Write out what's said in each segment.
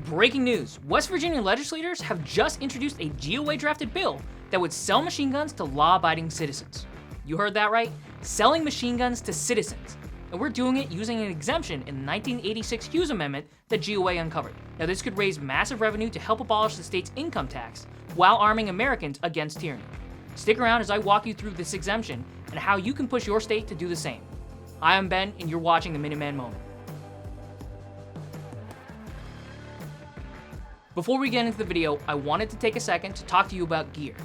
Breaking news, West Virginia legislators have just introduced a GOA drafted bill that would sell machine guns to law-abiding citizens. You heard that right? Selling machine guns to citizens. And we're doing it using an exemption in the 1986 Hughes Amendment that GOA uncovered. Now this could raise massive revenue to help abolish the state's income tax while arming Americans against tyranny. Stick around as I walk you through this exemption and how you can push your state to do the same. Hi, I'm Ben, and you're watching the Minuteman Moment. Before we get into the video, I wanted to take a second to talk to you about GEAR,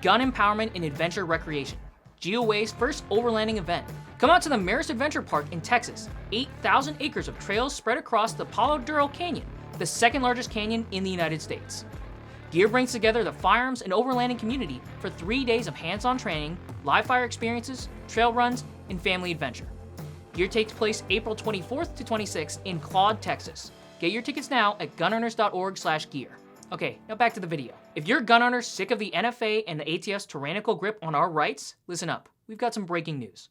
Gun Empowerment and Adventure Recreation, GOA's first overlanding event. Come out to the Marist Adventure Park in Texas, 8,000 acres of trails spread across the Palo Duro Canyon, the second largest canyon in the United States. GEAR brings together the firearms and overlanding community for 3 days of hands-on training, live fire experiences, trail runs, and family adventure. GEAR takes place April 24th to 26th in Claude, Texas. Get your tickets now at gunowners.org/gear. Okay, now back to the video. If you're a gun owner sick of the NFA and the ATF's tyrannical grip on our rights, listen up. We've got some breaking news.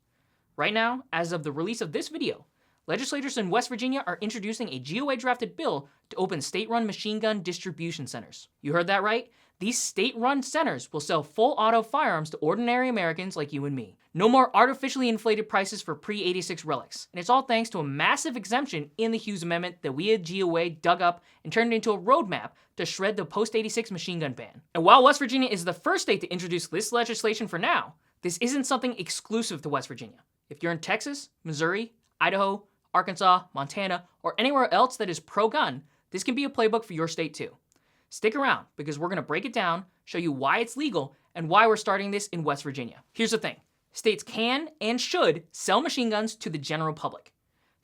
Right now, as of the release of this video, legislators in West Virginia are introducing a GOA drafted bill to open state-run machine gun distribution centers. You heard that right? These state-run centers will sell full auto firearms to ordinary Americans like you and me. No more artificially inflated prices for pre-86 relics. And it's all thanks to a massive exemption in the Hughes Amendment that we at GOA dug up and turned into a roadmap to shred the post-86 machine gun ban. And while West Virginia is the first state to introduce this legislation for now, this isn't something exclusive to West Virginia. If you're in Texas, Missouri, Idaho, Arkansas, Montana, or anywhere else that is pro-gun, this can be a playbook for your state too. Stick around, because we're going to break it down, show you why it's legal, and why we're starting this in West Virginia. Here's the thing. States can and should sell machine guns to the general public.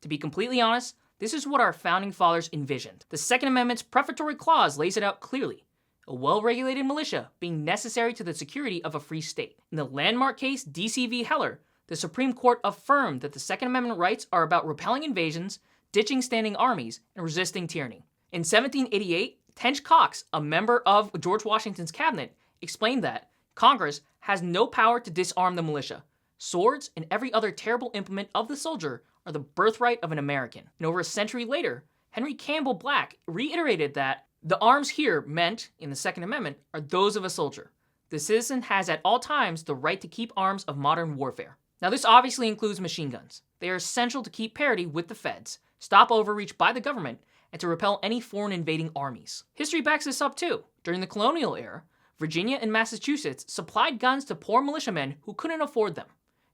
To be completely honest, this is what our founding fathers envisioned. The Second Amendment's prefatory clause lays it out clearly. A well-regulated militia being necessary to the security of a free state. In the landmark case DC v. Heller, the Supreme Court affirmed that the Second Amendment rights are about repelling invasions, ditching standing armies, and resisting tyranny. In 1788, Tench Coxe, a member of George Washington's cabinet, explained that Congress has no power to disarm the militia. Swords and every other terrible implement of the soldier are the birthright of an American. And over a century later, Henry Campbell Black reiterated that the arms here meant, in the Second Amendment, are those of a soldier. The citizen has at all times the right to keep arms of modern warfare. Now this obviously includes machine guns. They are essential to keep parity with the feds, stop overreach by the government, and to repel any foreign invading armies. History backs this up too. During the colonial era, Virginia and Massachusetts supplied guns to poor militiamen who couldn't afford them.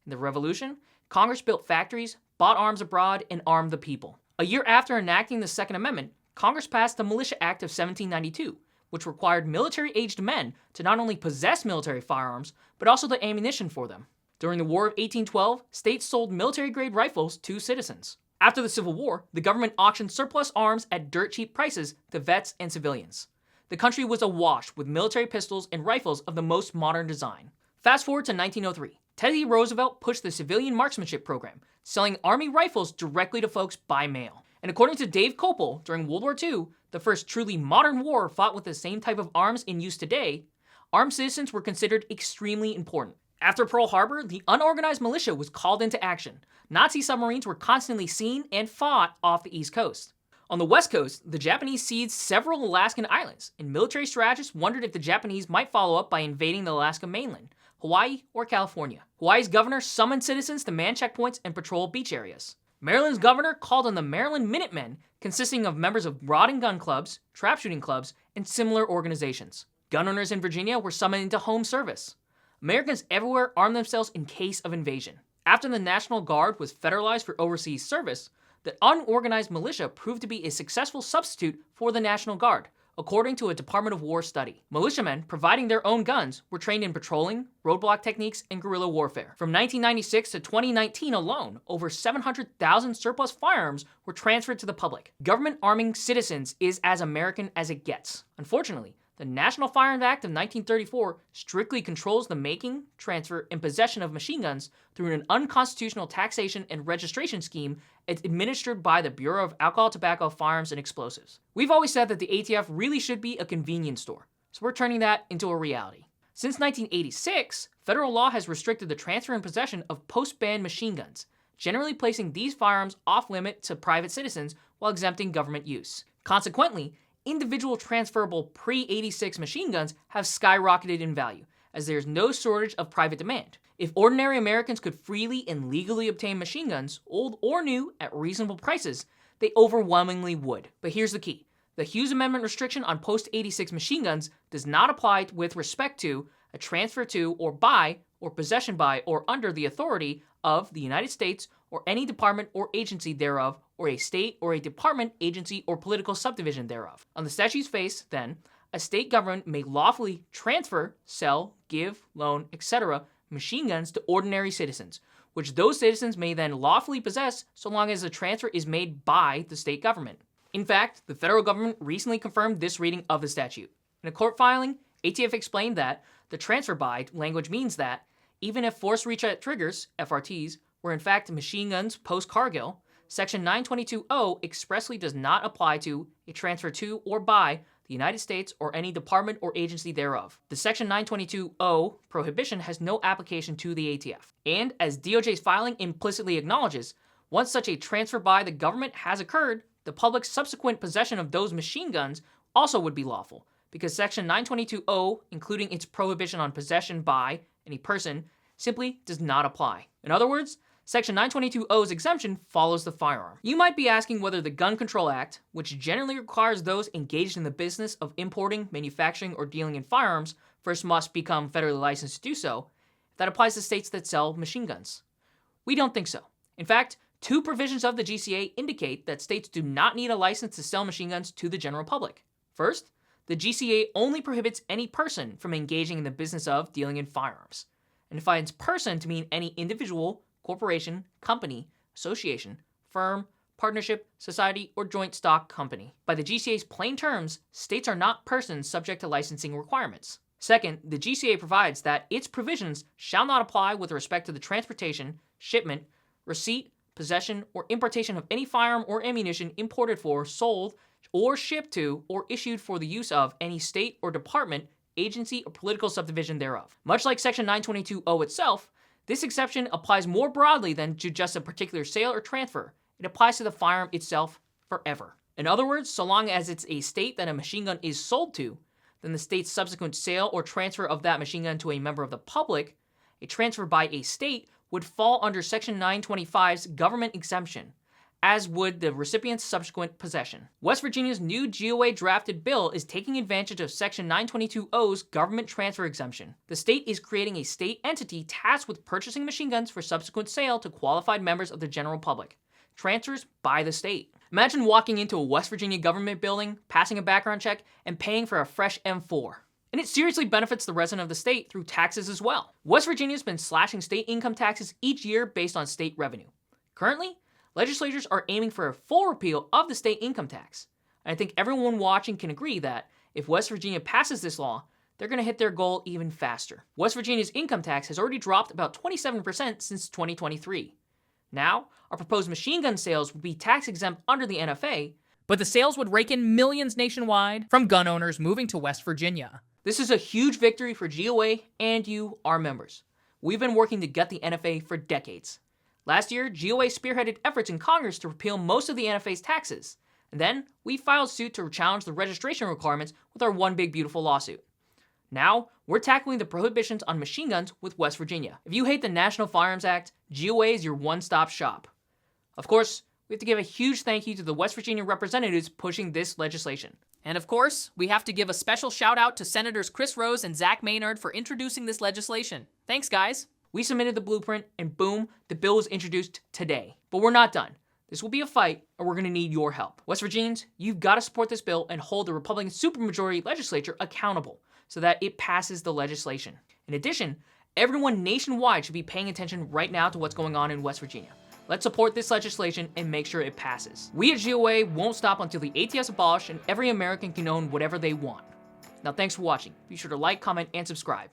In the Revolution, Congress built factories, bought arms abroad, and armed the people. A year after enacting the Second Amendment, Congress passed the Militia Act of 1792, which required military-aged men to not only possess military firearms, but also the ammunition for them. During the War of 1812, states sold military-grade rifles to citizens. After the Civil War, the government auctioned surplus arms at dirt-cheap prices to vets and civilians. The country was awash with military pistols and rifles of the most modern design. Fast forward to 1903. Teddy Roosevelt pushed the civilian marksmanship program, selling Army rifles directly to folks by mail. And according to Dave Kopel, during World War II, the first truly modern war fought with the same type of arms in use today, armed citizens were considered extremely important. After Pearl Harbor, the unorganized militia was called into action. Nazi submarines were constantly seen and fought off the East Coast. On the West Coast, the Japanese seized several Alaskan islands, and military strategists wondered if the Japanese might follow up by invading the Alaska mainland, Hawaii, or California. Hawaii's governor summoned citizens to man checkpoints and patrol beach areas. Maryland's governor called on the Maryland Minutemen, consisting of members of rod and gun clubs, trap shooting clubs, and similar organizations. Gun owners in Virginia were summoned into home service. Americans everywhere armed themselves in case of invasion. After the National Guard was federalized for overseas service, the unorganized militia proved to be a successful substitute for the National Guard, according to a Department of War study. Militiamen, providing their own guns, were trained in patrolling, roadblock techniques, and guerrilla warfare. From 1996 to 2019 alone, over 700,000 surplus firearms were transferred to the public. Government arming citizens is as American as it gets. Unfortunately, the National Firearms Act of 1934 strictly controls the making, transfer, and possession of machine guns through an unconstitutional taxation and registration scheme administered by the Bureau of Alcohol, Tobacco, Firearms, and Explosives. We've always said that the ATF really should be a convenience store, so we're turning that into a reality. Since 1986, federal law has restricted the transfer and possession of post-ban machine guns, generally placing these firearms off-limit to private citizens while exempting government use. Consequently, individual transferable pre-86 machine guns have skyrocketed in value, as there's no shortage of private demand. If ordinary Americans could freely and legally obtain machine guns, old or new, at reasonable prices, they overwhelmingly would. But here's the key. The Hughes Amendment restriction on post-86 machine guns does not apply with respect to a transfer to or by or possession by or under the authority of the United States or any department or agency thereof, or a state or a department, agency, or political subdivision thereof. On the statute's face, then, a state government may lawfully transfer, sell, give, loan, etc. machine guns to ordinary citizens, which those citizens may then lawfully possess so long as the transfer is made by the state government. In fact, the federal government recently confirmed this reading of the statute. In a court filing, ATF explained that the transfer by language means that even if forced reach-at triggers, FRTs, were in fact machine guns post-Cargill, Section 922O expressly does not apply to a transfer to or by the United States or any department or agency thereof. The Section 922O prohibition has no application to the ATF. And as DOJ's filing implicitly acknowledges, once such a transfer by the government has occurred, the public's subsequent possession of those machine guns also would be lawful, because Section 922O, including its prohibition on possession by any person, simply does not apply. In other words, Section 922O's exemption follows the firearm. You might be asking whether the Gun Control Act, which generally requires those engaged in the business of importing, manufacturing, or dealing in firearms, first must become federally licensed to do so, if that applies to states that sell machine guns. We don't think so. In fact, 2 provisions of the GCA indicate that states do not need a license to sell machine guns to the general public. First, the GCA only prohibits any person from engaging in the business of dealing in firearms, and defines person to mean any individual, corporation, company, association, firm, partnership, society, or joint stock company. By the GCA's plain terms, states are not persons subject to licensing requirements. Second, the GCA provides that its provisions shall not apply with respect to the transportation, shipment, receipt, possession, or importation of any firearm or ammunition imported for, sold, or shipped to, or issued for the use of any state or department, agency, or political subdivision thereof. Much like Section 922O itself, this exception applies more broadly than to just a particular sale or transfer. It applies to the firearm itself forever. In other words, so long as it's a state that a machine gun is sold to, then the state's subsequent sale or transfer of that machine gun to a member of the public, a transfer by a state would fall under Section 925's government exemption, as would the recipient's subsequent possession. West Virginia's new GOA drafted bill is taking advantage of Section 922O's government transfer exemption. The state is creating a state entity tasked with purchasing machine guns for subsequent sale to qualified members of the general public. Transfers by the state. Imagine walking into a West Virginia government building, passing a background check, and paying for a fresh M4. And it seriously benefits the resident of the state through taxes as well. West Virginia's been slashing state income taxes each year based on state revenue. Currently, legislators are aiming for a full repeal of the state income tax. And I think everyone watching can agree that if West Virginia passes this law, they're going to hit their goal even faster. West Virginia's income tax has already dropped about 27% since 2023. Now, our proposed machine gun sales would be tax exempt under the NFA, but the sales would rake in millions nationwide from gun owners moving to West Virginia. This is a huge victory for GOA and you, our members. We've been working to gut the NFA for decades. Last year, GOA spearheaded efforts in Congress to repeal most of the NFA's taxes. And then, we filed suit to challenge the registration requirements with our One Big Beautiful lawsuit. Now, we're tackling the prohibitions on machine guns with West Virginia. If you hate the National Firearms Act, GOA is your one-stop shop. Of course, we have to give a huge thank you to the West Virginia representatives pushing this legislation. And of course, we have to give a special shout out to Senators Chris Rose and Zach Maynard for introducing this legislation. Thanks, guys. We submitted the blueprint, and boom, the bill was introduced today. But we're not done. This will be a fight, and we're going to need your help. West Virginians, you've got to support this bill and hold the Republican supermajority legislature accountable so that it passes the legislation. In addition, everyone nationwide should be paying attention right now to what's going on in West Virginia. Let's support this legislation and make sure it passes. We at GOA won't stop until the ATF's abolished and every American can own whatever they want. Now, thanks for watching. Be sure to like, comment, and subscribe.